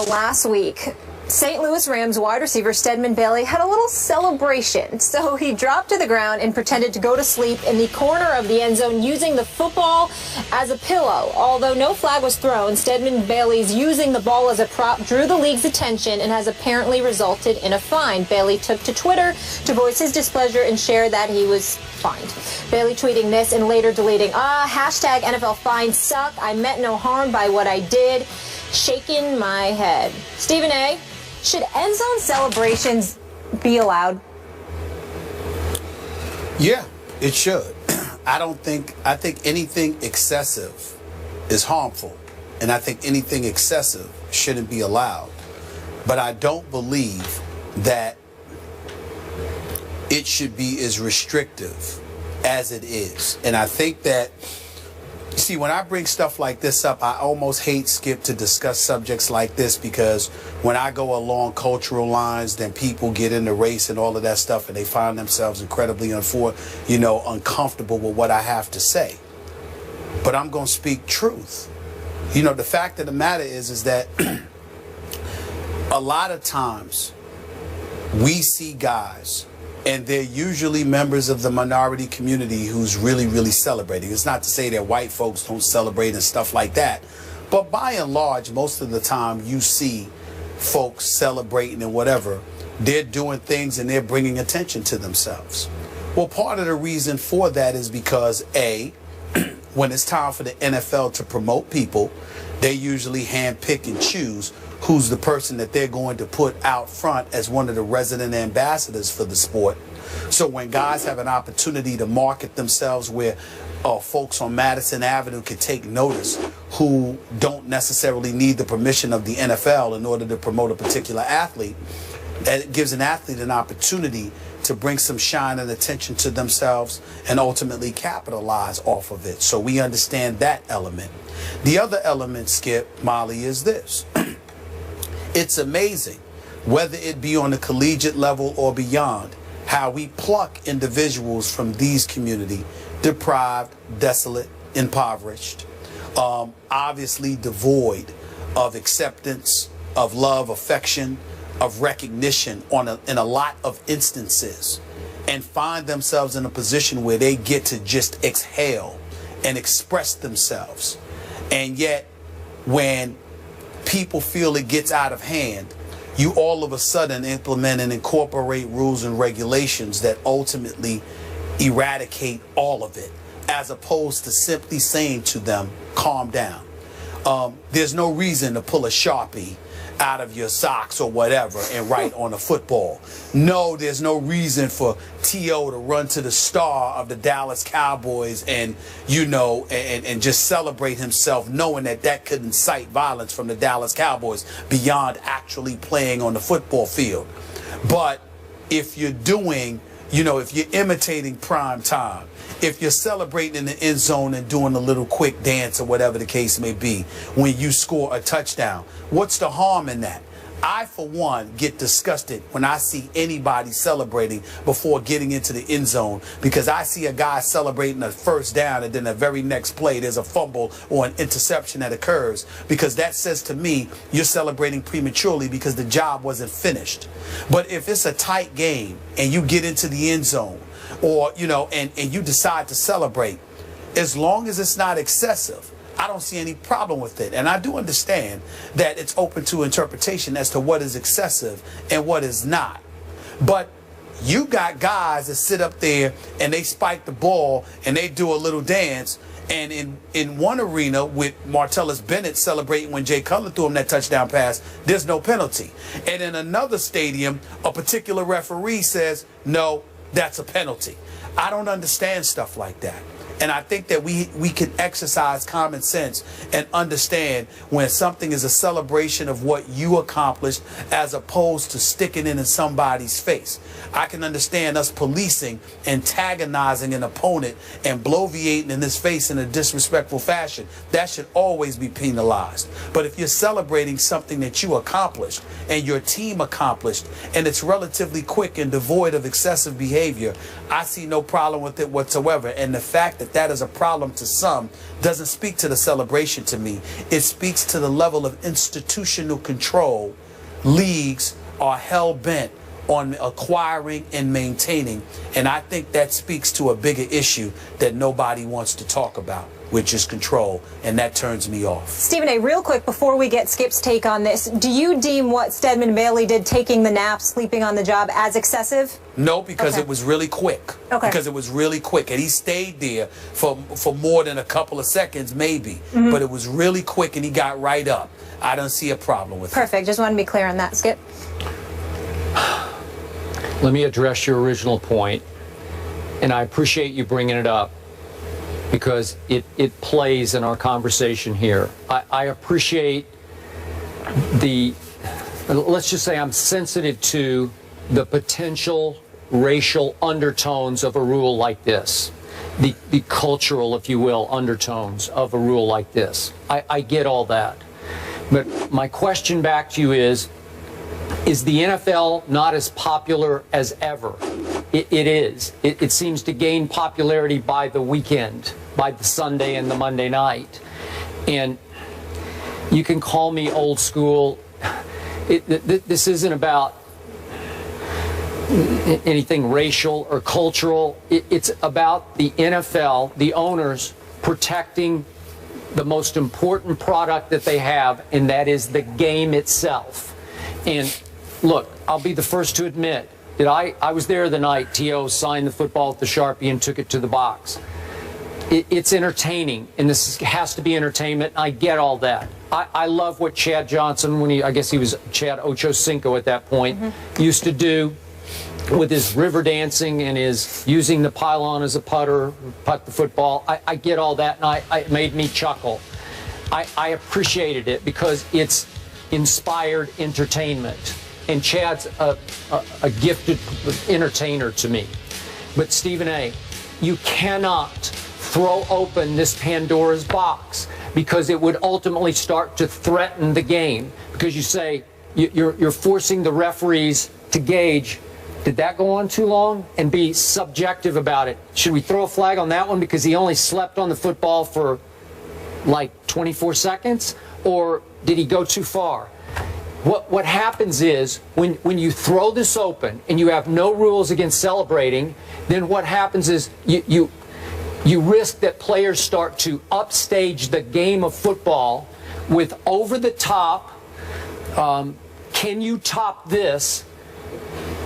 Last week, St. Louis Rams wide receiver Stedman had a little celebration. So he dropped to the ground and pretended to go to sleep in the corner of the end zone using the football as a pillow. Although no flag was thrown, Stedman Bailey's using the ball as a prop drew the league's attention and has apparently resulted in a fine. Bailey took to Twitter to voice his displeasure and share that he was fined. Bailey tweeting this and later deleting, hashtag NFL fine suck. I meant no harm by what I did. Shaking my head. Stephen A., should end zone celebrations be allowed? Yeah, it should. I think anything excessive is harmful, and I think anything excessive shouldn't be allowed. But I don't believe that it should be as restrictive as it is. And I think that, see, when I bring stuff like this up, I almost hate, Skip, to discuss subjects like this, because when I go along cultural lines, then people get into race and all of that stuff, and they find themselves incredibly uncomfortable with what I have to say. But I'm going to speak truth. The fact of the matter is that a lot of times we see guys, and they're usually members of the minority community who's really, really celebrating. It's not to say that white folks don't celebrate and stuff like that. But by and large, most of the time you see folks celebrating and whatever. They're doing things and they're bringing attention to themselves. Well, part of the reason for that is because, A, when it's time for the NFL to promote people, they usually handpick and choose who's the person that they're going to put out front as one of the resident ambassadors for the sport. So when guys have an opportunity to market themselves where folks on Madison Avenue can take notice who don't necessarily need the permission of the NFL in order to promote a particular athlete, it gives an athlete an opportunity to bring some shine and attention to themselves and ultimately capitalize off of it. So we understand that element. The other element, Skip, Molly, is this. It's amazing, whether it be on the collegiate level or beyond, how we pluck individuals from these community, deprived, desolate, impoverished, obviously devoid of acceptance, of love, affection, of recognition in a lot of instances, and find themselves in a position where they get to just exhale and express themselves. And yet, when people feel it gets out of hand, you all of a sudden implement and incorporate rules and regulations that ultimately eradicate all of it, as opposed to simply saying to them, calm down. There's no reason to pull a Sharpie out of your socks or whatever and write on a football. No, there's no reason for T.O. to run to the star of the Dallas Cowboys and, and just celebrate himself, knowing that that could incite violence from the Dallas Cowboys beyond actually playing on the football field. But if you're doing, if you're imitating prime time, if you're celebrating in the end zone and doing a little quick dance or whatever the case may be when you score a touchdown, what's the harm in that? I, for one, get disgusted when I see anybody celebrating before getting into the end zone, because I see a guy celebrating a first down and then the very next play there's a fumble or an interception that occurs, because that says to me you're celebrating prematurely because the job wasn't finished. But if it's a tight game and you get into the end zone, or, and you decide to celebrate, as long as it's not excessive, I don't see any problem with it. And I do understand that it's open to interpretation as to what is excessive and what is not. But you got guys that sit up there and they spike the ball and they do a little dance. And in one arena with Martellus Bennett celebrating when Jay Cutler threw him that touchdown pass, there's no penalty. And in another stadium, a particular referee says, no, that's a penalty. I don't understand stuff like that. And I think that we can exercise common sense and understand when something is a celebration of what you accomplished as opposed to sticking it in somebody's face. I can understand us policing, antagonizing an opponent and bloviating in his face in a disrespectful fashion. That should always be penalized. But if you're celebrating something that you accomplished and your team accomplished, and it's relatively quick and devoid of excessive behavior, I see no problem with it whatsoever. And the fact that that that is a problem to some doesn't speak to the celebration to me. It speaks to the level of institutional control leagues are hell-bent on acquiring and maintaining. And I think that speaks to a bigger issue that nobody wants to talk about, which is control, and that turns me off. Stephen A., real quick before we get Skip's take on this, do you deem what Stedman and Bailey did, taking the nap, sleeping on the job, as excessive? No, because it was really quick. Okay. Because it was really quick, and he stayed there for more than a couple of seconds, maybe. But it was really quick, and he got right up. I don't see a problem with it. Perfect. Just want to be clear on that, Skip. Let me address your original point, and I appreciate you bringing it up, because it plays in our conversation here. I appreciate let's just say I'm sensitive to the potential racial undertones of a rule like this, the cultural, if you will, undertones of a rule like this. I get all that. But my question back to you is the NFL not as popular as ever? It is. It seems to gain popularity by the weekend, by the Sunday and the Monday night. And you can call me old school. This isn't about anything racial or cultural. It's about the NFL, the owners, protecting the most important product that they have, and that is the game itself. And look, I'll be the first to admit that I was there the night T.O. signed the football with the Sharpie and took it to the box. It's entertaining, and this has to be entertainment. I get all that. I love what Chad Johnson, I guess he was Chad Ochocinco at that point, used to do with his river dancing and his using the pylon as a putter, putt the football. I get all that, and it made me chuckle. I appreciated it because it's inspired entertainment. And Chad's a gifted entertainer to me. But Stephen A., you cannot throw open this Pandora's box, because it would ultimately start to threaten the game. Because you say you're forcing the referees to gauge, did that go on too long, and be subjective about it. Should we throw a flag on that one because he only slept on the football for like 24 seconds? Or did he go too far? What happens is when you throw this open and you have no rules against celebrating, then what happens is you risk that players start to upstage the game of football with over-the-top, can you top this,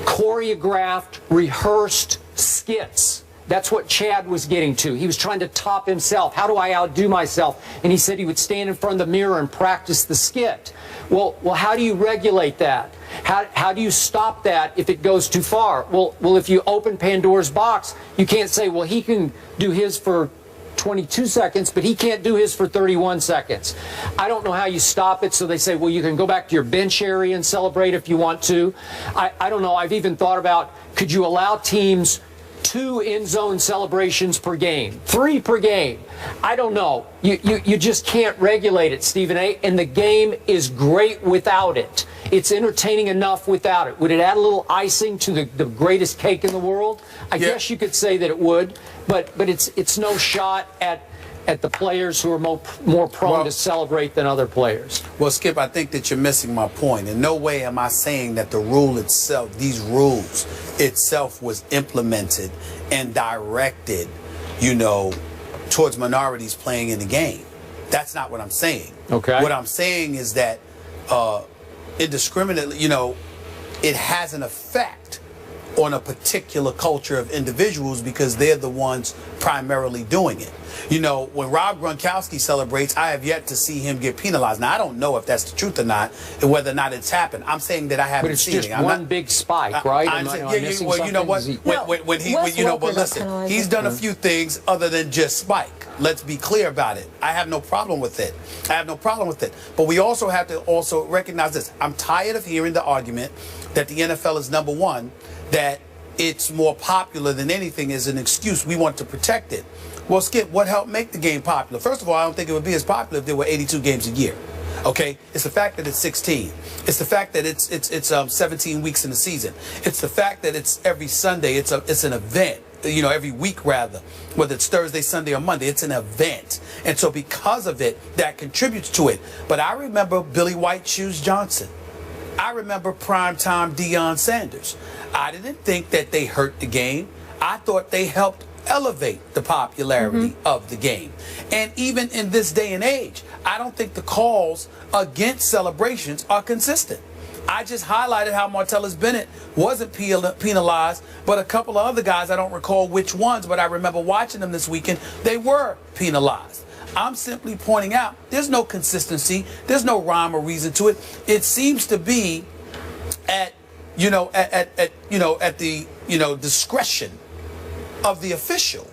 choreographed, rehearsed skits. That's what Chad was getting to. He was trying to top himself. How do I outdo myself? And he said he would stand in front of the mirror and practice the skit. Well, how do you regulate that? How do you stop that if it goes too far? Well, if you open Pandora's box, you can't say, well, he can do his for 22 seconds, but he can't do his for 31 seconds. I don't know how you stop it, so they say, well, you can go back to your bench area and celebrate if you want to. I don't know. I've even thought about, could you allow teams 2 end zone celebrations per game, 3 per game? I don't know. You just can't regulate it, Stephen A. And the game is great without it. It's entertaining enough without it. Would it add a little icing to the greatest cake in the world? I guess you could say that it would, but it's no shot at the players who are more prone to celebrate than other players. Well, Skip, I think that you're missing my point. In no way am I saying that the rule itself, these rules itself, was implemented and directed, towards minorities playing in the game. That's not what I'm saying. Okay. What I'm saying is that indiscriminately, it has an effect on a particular culture of individuals because they're the ones primarily doing it. When Rob Gronkowski celebrates, I have yet to see him get penalized. Now, I don't know if that's the truth or not, and whether or not it's happened. I'm saying that I haven't seen it. But it's just one big spike, right? Well, you know what? But listen, he's done a few things other than just spike. Let's be clear about it. I have no problem with it. But we also have to recognize this. I'm tired of hearing the argument that the NFL is number one, that it's more popular than anything is an excuse. We want to protect it. Well, Skip, what helped make the game popular? First of all, I don't think it would be as popular if there were 82 games a year. Okay? It's the fact that it's 16. It's the fact that it's 17 weeks in the season. It's the fact that it's every Sunday. It's an event. every week rather, whether it's Thursday, Sunday, or Monday. It's an event. And so because of it, that contributes to it. But I remember Billy White Shoes Johnson. I remember primetime Deion Sanders. I didn't think that they hurt the game. I thought they helped elevate the popularity of the game. And even in this day and age, I don't think the calls against celebrations are consistent. I just highlighted how Martellus Bennett wasn't penalized, but a couple of other guys, I don't recall which ones, but I remember watching them this weekend, they were penalized. I'm simply pointing out there's no consistency, there's no rhyme or reason to it. It seems to be at the discretion of the official,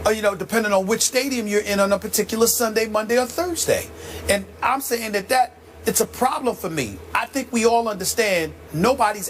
depending on which stadium you're in on a particular Sunday, Monday, or Thursday. And I'm saying that it's a problem for me. I think we all understand nobody's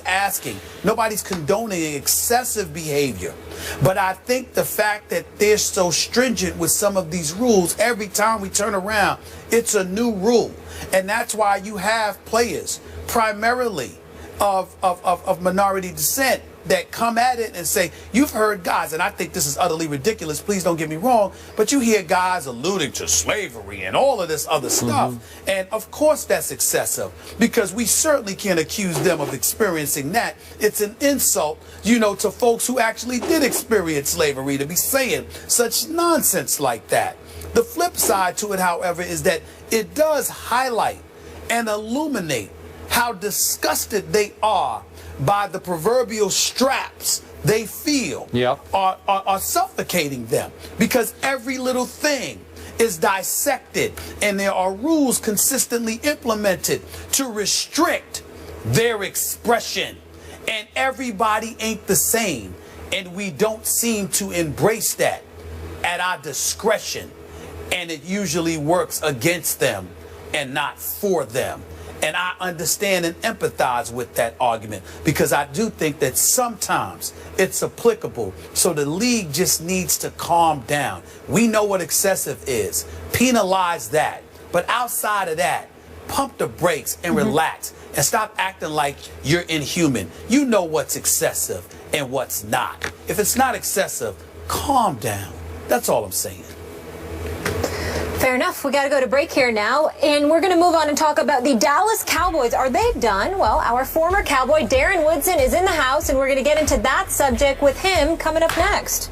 condoning excessive behavior. But I think the fact that they're so stringent with some of these rules, every time we turn around, it's a new rule. And that's why you have players, primarily of minority descent, that come at it and say, you've heard guys, and I think this is utterly ridiculous, please don't get me wrong, but you hear guys alluding to slavery and all of this other stuff. And of course that's excessive, because we certainly can't accuse them of experiencing that. It's an insult, to folks who actually did experience slavery to be saying such nonsense like that. The flip side to it, however, is that it does highlight and illuminate how disgusted they are by the proverbial straps they feel are suffocating them, because every little thing is dissected and there are rules consistently implemented to restrict their expression, and everybody ain't the same, and we don't seem to embrace that at our discretion, and it usually works against them and not for them. And I understand and empathize with that argument, because I do think that sometimes it's applicable. So the league just needs to calm down. We know what excessive is. Penalize that. But outside of that, pump the brakes and relax and stop acting like you're inhuman. You know what's excessive and what's not. If it's not excessive, calm down. That's all I'm saying. Fair enough. We got to go to break here now, and we're going to move on and talk about the Dallas Cowboys. Are they done? Well, our former Cowboy, Darren Woodson, is in the house, and we're going to get into that subject with him coming up next.